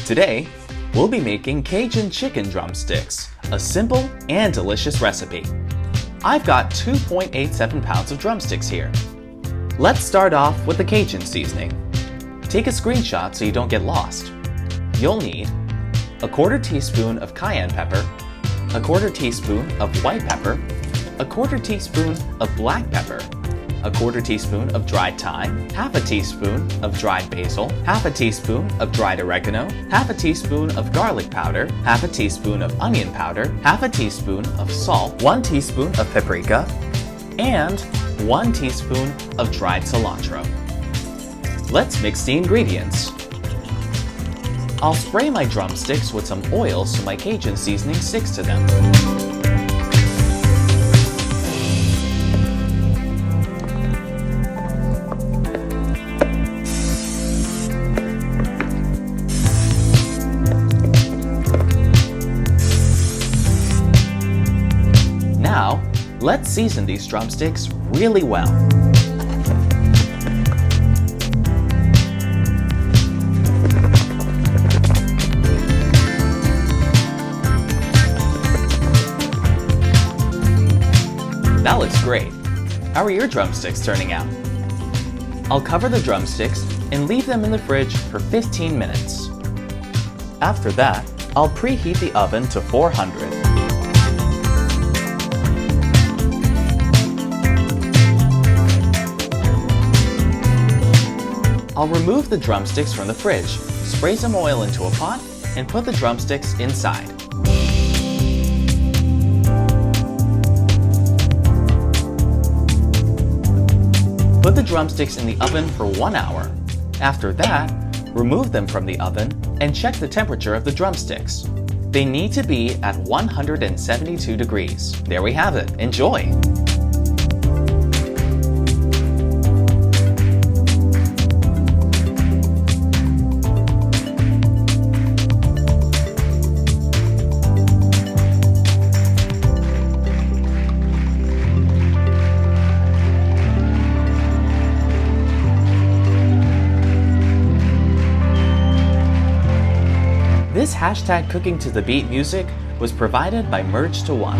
Today, we'll be making Cajun chicken drumsticks, a simple and delicious recipe. I've got 2.87 pounds of drumsticks here. Let's start off with the Cajun seasoning. Take a screenshot so you don't get lost. You'll need a 1/4 teaspoon of cayenne pepper, a 1/4 teaspoon of white pepper, a 1/4 teaspoon of black pepper, a 1/4 teaspoon of dried thyme, 1/2 teaspoon of dried basil, 1/2 teaspoon of dried oregano, 1/2 teaspoon of garlic powder, 1/2 teaspoon of onion powder, 1/2 teaspoon of salt, 1 teaspoon of paprika, and 1 teaspoon of dried cilantro. Let's mix the ingredients. I'll spray my drumsticks with some oil so my Cajun seasoning sticks to them. Now, let's season these drumsticks really well. That looks great. How are your drumsticks turning out? I'll cover the drumsticks and leave them in the fridge for 15 minutes. After that, I'll preheat the oven to 400. I'll remove the drumsticks from the fridge, spray some oil into a pot, and put the drumsticks inside. Put the drumsticks in the oven for 1 hour. After that, remove them from the oven and check the temperature of the drumsticks. They need to be at 172 degrees. There we have it. Enjoy! This #CookingToTheBeat music was provided by Merge to One.